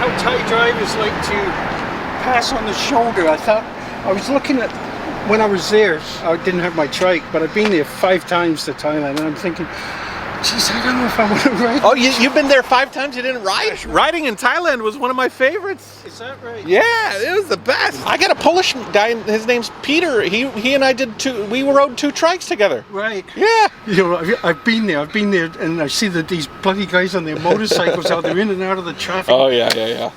how Thai drivers like to pass on the shoulder. I was looking at, when I was there, I didn't have my trike, but I've been there 5 times to Thailand, and I'm thinking, geez, I don't know if I want to ride. Oh, you've been there 5 times, you didn't ride? Riding in Thailand was one of my favorites. Is that right? Yeah, it was the best. I got a Polish guy, his name's Peter. He and I we rode 2 trikes together. Right. Yeah. You know, I've been there, and I see these bloody guys on their motorcycles out there in and out of the traffic. Oh, yeah.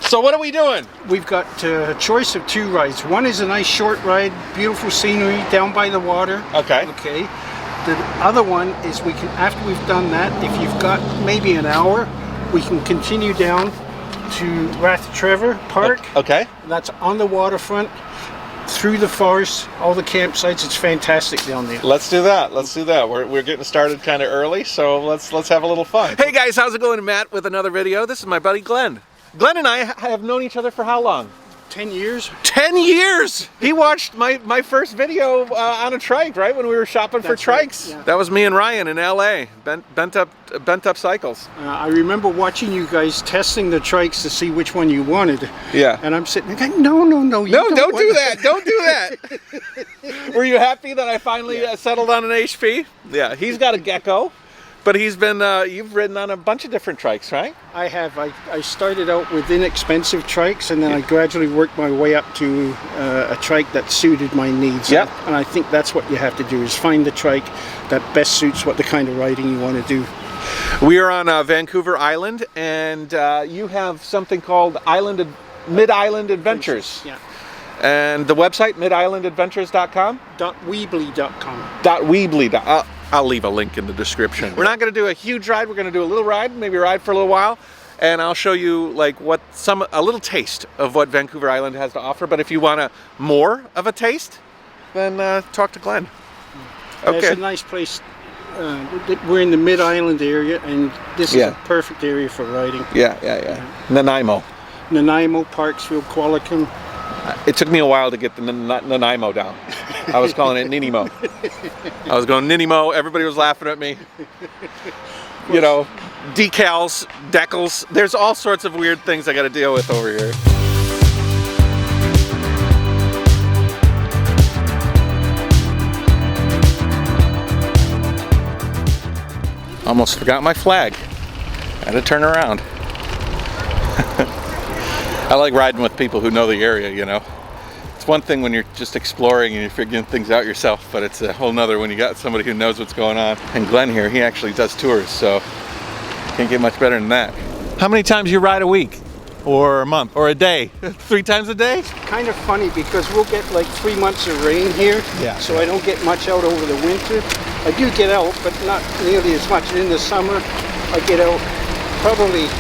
So what are we doing? We've got a choice of 2 rides. One is a nice short ride, beautiful scenery down by the water. Okay. Okay. The other one is we can, after we've done that, if you've got maybe an hour, we can continue down to Trevor Park. Okay. That's on the waterfront, through the forest, all the campsites. It's fantastic down there. Let's do that. We're getting started kind of early, so let's have a little fun. Hey guys, how's it going? Matt with another video. This is my buddy Glen. Glen and I have known each other for how long? 10 years. 10 years! He watched my first video on a trike, right? When we were shopping for trikes. Right, yeah. That was me and Ryan in LA. Bent up cycles. I remember watching you guys testing the trikes to see which one you wanted. Yeah. And I'm sitting there going, no, Don't do that. Don't do that. Were you happy that I finally settled on an HP? Yeah, he's got a Gecko. But he's been, you've ridden on a bunch of different trikes, right? I have. I started out with inexpensive trikes, and then I gradually worked my way up to a trike that suited my needs. Yep. And I think that's what you have to do, is find the trike that best suits what the kind of riding you want to do. We are on Vancouver Island, and you have something called Mid-Island Adventures. Yeah. And the website, midislandadventures.com? .weebly.com. .weebly. I'll leave a link in the description. We're not going to do a huge ride. We're going to do a little ride, maybe ride for a little while, and I'll show you like a little taste of what Vancouver Island has to offer. But if you want more of a taste, then talk to Glen. Okay. It's a nice place. We're in the Mid-Island area, and this is a perfect area for riding. Yeah. Nanaimo. Nanaimo, Parksville, Qualicum. It took me a while to get the Nanaimo down. I was calling it Ninimo. I was going Ninimo. Everybody was laughing at me. You know, decals, decals. There's all sorts of weird things I got to deal with over here. Almost forgot my flag. Had to turn around. I like riding with people who know the area, you know. It's one thing when you're just exploring and you're figuring things out yourself, but it's a whole nother when you got somebody who knows what's going on. And Glen here, he actually does tours, so can't get much better than that. How many times you ride a week? Or a month? Or a day? 3 times a day? It's kind of funny because we'll get like 3 months of rain here, so I don't get much out over the winter. I do get out, but not nearly as much. And in the summer, I get out probably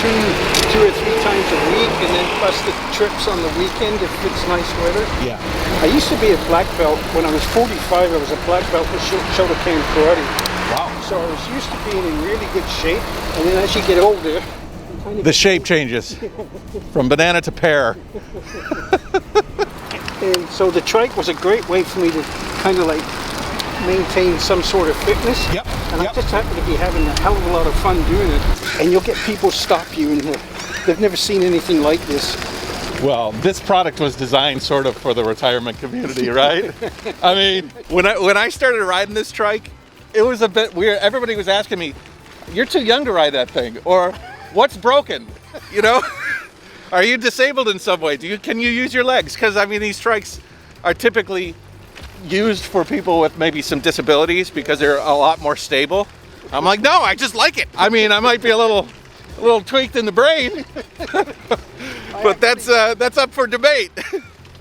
two or 3 times a week, and then plus the trips on the weekend if it's nice weather. Yeah. I used to be a black belt. When I was 45, I was a black belt for Shotokan karate. Wow. So I was used to being in really good shape, and then as you get older, the shape changes from banana to pear. And so the trike was a great way for me to kind of like maintain some sort of fitness. Yep. And I just happen to be having a hell of a lot of fun doing it. And you'll get people stop you and they've never seen anything like this. Well, this product was designed sort of for the retirement community, right? I mean, when I started riding this trike, it was a bit weird. Everybody was asking me, "You're too young to ride that thing," or "What's broken?" You know? Are you disabled in some way? Can you use your legs? Because I mean, these trikes are typically used for people with maybe some disabilities because they're a lot more stable. I'm like, no, I just like it. I mean, I might be a little tweaked in the brain, but that's up for debate.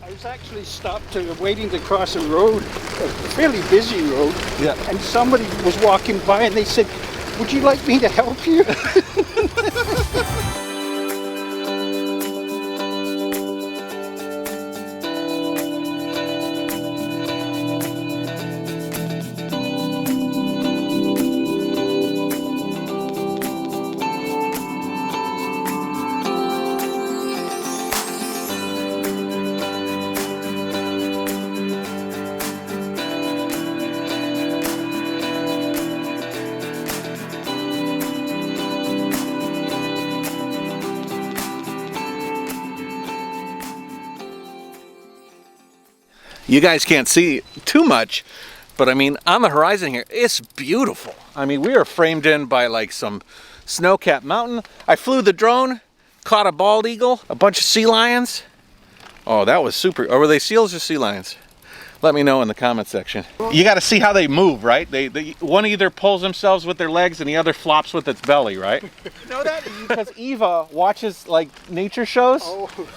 I was actually stopped waiting to cross a road, a fairly busy road, and somebody was walking by and they said, "Would you like me to help you?" You guys can't see too much, but I mean, on the horizon here, it's beautiful. I mean, we are framed in by like some snow-capped mountain. I flew the drone, caught a bald eagle, a bunch of sea lions. Oh, that was super. Or were they seals or sea lions? Let me know in the comment section. You got to see how they move, right? One either pulls themselves with their legs and the other flops with its belly, right? You know that? Because Eva watches like nature shows,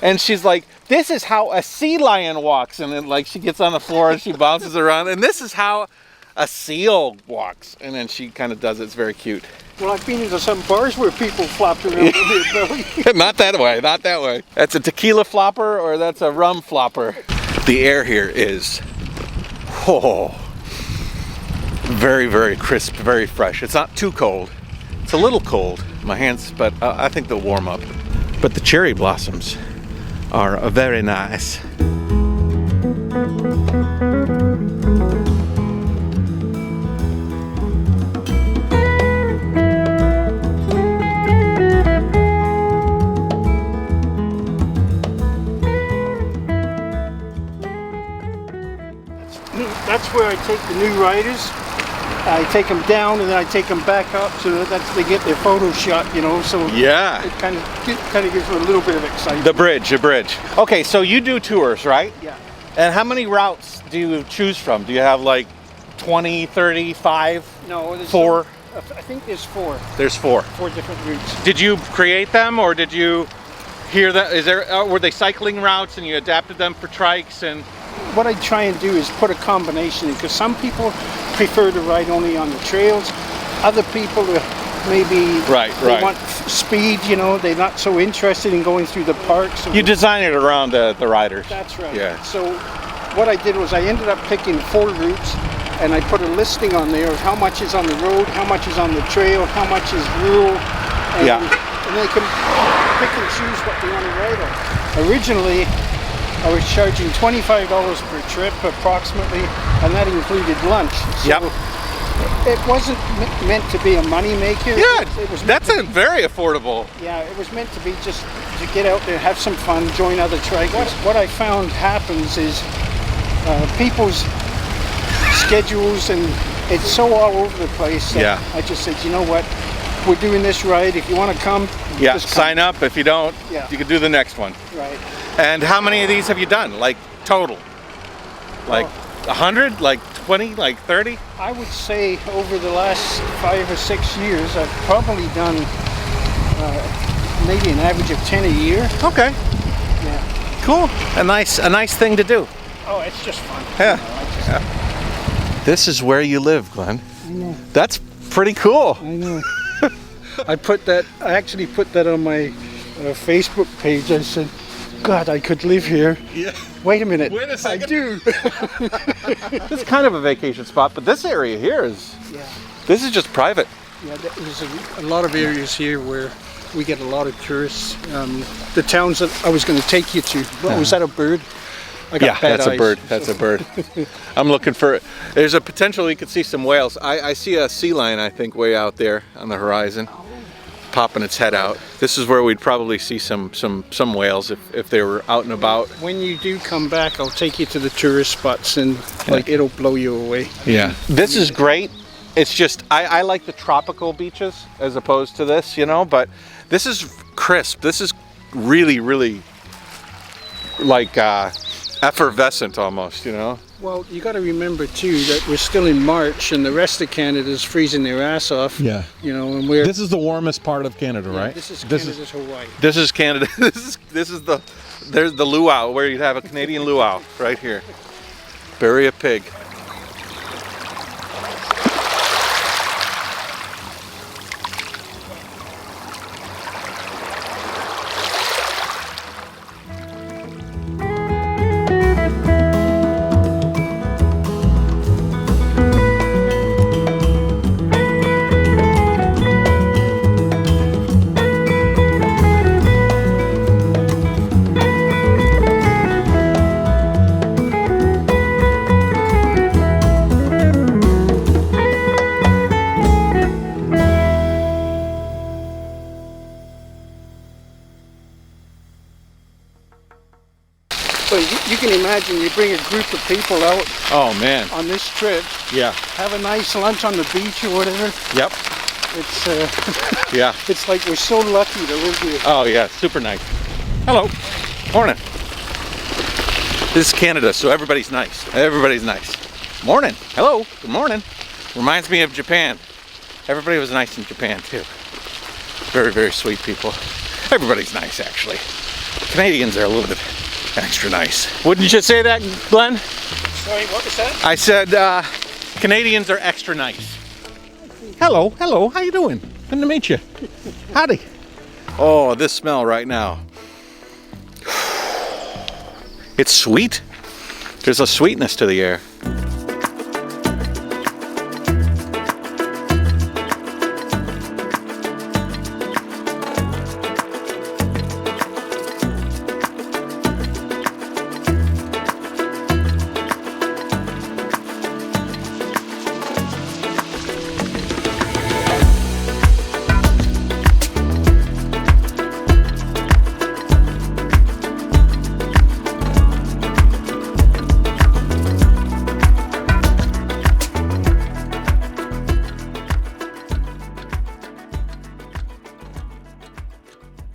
and she's like, this is how a sea lion walks. And then like she gets on the floor and she bounces around. And this is how a seal walks. And then she kind of does it. It's very cute. Well, I've been into some bars where people flopped around with their belly. Not that way, not that way. That's a tequila flopper or that's a rum flopper. The air here is, very, very crisp, very fresh. It's not too cold. It's a little cold, my hands, but I think they'll warm up. But the cherry blossoms are very nice. That's where I take the new riders. I take them down and then I take them back up so that they get their photo shot, you know. So yeah, it kind of gives them a little bit of excitement. The bridge. Okay, so you do tours, right? Yeah. And how many routes do you choose from? Do you have like 20, 30, 5? No, there's 4? I think there's 4. There's 4. 4 different routes. Did you create them or did you hear that? Were they cycling routes and you adapted them for trikes? And what I try and do is put a combination in, because some people prefer to ride only on the trails. Other people maybe they want speed, you know, they're not so interested in going through the parks. You design it around the riders. That's right. Yeah. So what I did was I ended up picking 4 routes, and I put a listing on there of how much is on the road, how much is on the trail, how much is rural, and, and they can pick and choose what they want to ride on. Originally, I was charging $25 per trip approximately, and that included lunch. So it wasn't meant to be a money maker. Yeah, it was that's very affordable. Yeah, it was meant to be just to get out there, have some fun, join other trikers. What I found happens is people's schedules, and it's so all over the place. That I just said, you know what, we're doing this ride. If you want to come, just come. Sign up. If you don't, you can do the next one. Right. And how many of these have you done? Like total? Like 100? Like 20? Like 30? I would say over the last 5 or 6 years, I've probably done maybe an average of 10 a year. Okay. Yeah. Cool. A nice thing to do. Oh, it's just fun. Yeah. This is where you live, Glenn. I know. That's pretty cool. I know. I actually put that on my Facebook page. I said, God, I could live here. Yeah. Wait a minute. Wait a second. I do. It's kind of a vacation spot, but this area here is. Yeah. This is just private. Yeah, there's a lot of areas here where we get a lot of tourists. The towns that I was going to take you to. What, was that a bird? I got bad eyes. A bird. That's a bird. I'm looking for. There's a potential you could see some whales. I see a sea lion, I think, way out there on the horizon, popping its head out. This is where we'd probably see some whales if they were out and about. When you do come back, I'll take you to the tourist spots, and like it'll blow you away. Yeah. This is great. It's just I like the tropical beaches as opposed to this, you know. But this is crisp. This is really, really like effervescent almost, you know. Well, you got to remember too that we're still in March, and the rest of Canada's freezing their ass off. Yeah. You know, and we're. This is the warmest part of Canada, right? This is Canada's Hawaii. This is Canada. This is there's the luau where you'd have a Canadian luau right here. Bury a pig. Well, you can imagine you bring a group of people out Oh man. on this trip, Yeah. have a nice lunch on the beach or whatever. Yep. It's Yeah. it's like we're so lucky to live here. Oh yeah, super nice. Hello. Morning. This is Canada, so everybody's nice. Everybody's nice. Morning. Hello. Good morning. Reminds me of Japan. Everybody was nice in Japan too. Very, very sweet people. Everybody's nice actually. Canadians are a little bit extra nice. Wouldn't you say that, Glenn? Sorry, what was that? I said Canadians are extra nice. Hello, hello, how you doing? Good to meet you. Howdy. Oh, this smell right now. It's sweet. There's a sweetness to the air.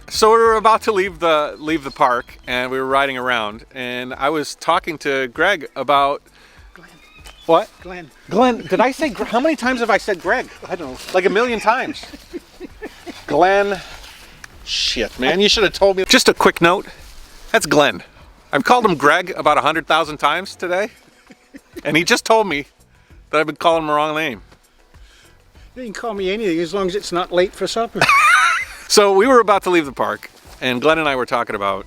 So we were about to leave the park, and we were riding around, and I was talking to Greg about Glen. what? Glen. Glenn. Did I say? How many times have I said Greg? I don't know. Like 1,000,000 times. Glenn. Shit, man, you should have told me. Just a quick note. That's Glenn. I've called him Greg about 100,000 times today, and he just told me that I've been calling him the wrong name. You can call me anything as long as it's not late for supper. So we were about to leave the park, and Glenn and I were talking about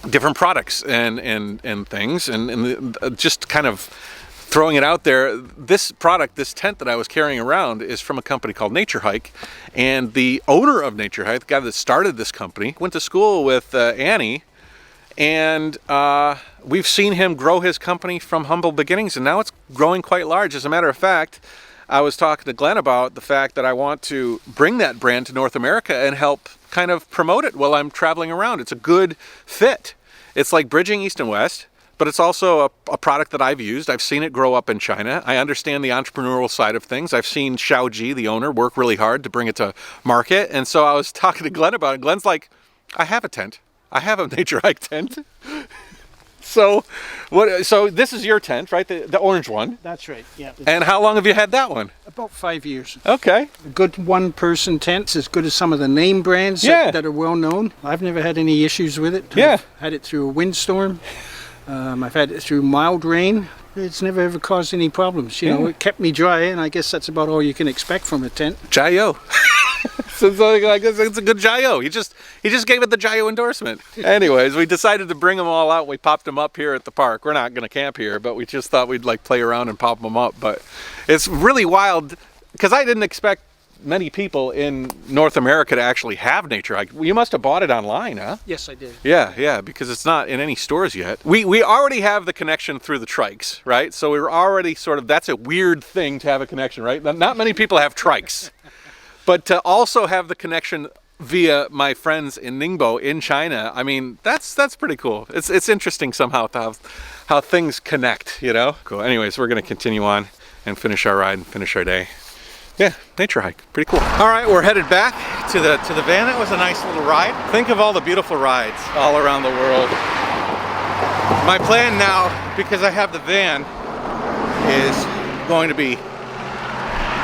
different products and things, and just kind of throwing it out there. This product, this tent that I was carrying around, is from a company called Nature Hike, and the owner of Nature Hike, the guy that started this company, went to school with Annie, and we've seen him grow his company from humble beginnings, and now it's growing quite large. As a matter of fact, I was talking to Glenn about the fact that I want to bring that brand to North America and help kind of promote it while I'm traveling around. It's a good fit. It's like bridging East and West, but it's also a product that I've used. I've seen it grow up in China. I understand the entrepreneurial side of things. I've seen Xiaoji, the owner, work really hard to bring it to market. And so I was talking to Glenn about it. Glenn's like, I have a tent. I have a Nature Hike tent. So this is your tent, right? The orange one. That's right, yeah. And how long have you had that one? About 5 years. Okay. A good one-person tent's as good as some of the name brands that are well known. I've never had any issues with it. Yeah. I've had it through a windstorm. I've had it through mild rain. It's never ever caused any problems. You know, it kept me dry, and I guess that's about all you can expect from a tent. JaYoe. So I guess it's a good JaYoe. He just gave it the JaYoe endorsement. Anyways, we decided to bring them all out. We popped them up here at the park. We're not going to camp here, but we just thought we'd like play around and pop them up. But it's really wild because I didn't expect many people in North America to actually have Nature Hike. You must have bought it online, huh? Yes, I did. Yeah, because it's not in any stores yet. We already have the connection through the Trikes, right? So we were already sort of, that's a weird thing to have a connection, right? Not many people have Trikes. But to also have the connection via my friends in Ningbo in China, I mean, that's pretty cool. It's interesting somehow how things connect, you know? Cool. Anyways, we're going to continue on and finish our ride and finish our day. Yeah, Nature Hike. Pretty cool. All right, we're headed back to the van. It was a nice little ride. Think of all the beautiful rides all around the world. My plan now, because I have the van, is going to be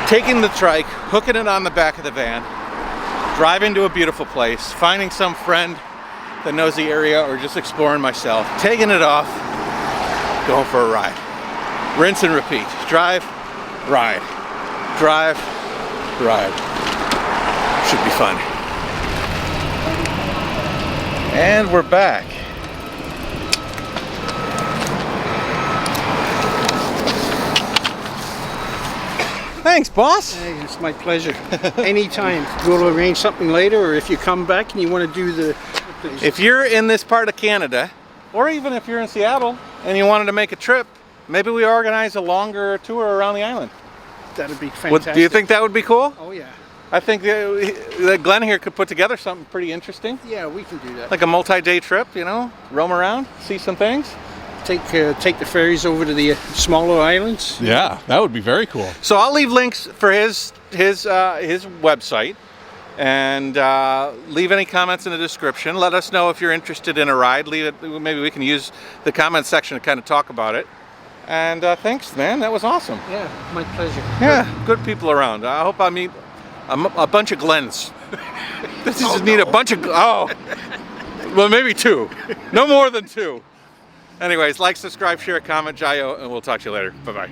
taking the trike, hooking it on the back of the van, driving to a beautiful place, finding some friend that knows the area or just exploring myself, taking it off, going for a ride. Rinse and repeat. Drive, ride. Drive, ride. Should be fun. And we're back. Thanks, boss. Hey, it's my pleasure. Anytime. We'll arrange something later, or if you come back and you want to do the... If you're in this part of Canada, or even if you're in Seattle and you wanted to make a trip, maybe we organize a longer tour around the island. That'd be fantastic. Do you think that would be cool? Oh, yeah. I think that Glen here could put together something pretty interesting. Yeah, we can do that. Like a multi-day trip, you know, roam around, see some things. Take the ferries over to the smaller islands. Yeah, that would be very cool. So I'll leave links for his website, and leave any comments in the description. Let us know if you're interested in a ride. Leave it. Maybe we can use the comment section to kind of talk about it. And thanks, man. That was awesome. Yeah, my pleasure. Yeah, good people around. I hope I meet a bunch of Glens. This just need a bunch of well, maybe 2. No more than 2. Anyways, like, subscribe, share, comment, JaYoe, and we'll talk to you later. Bye-bye.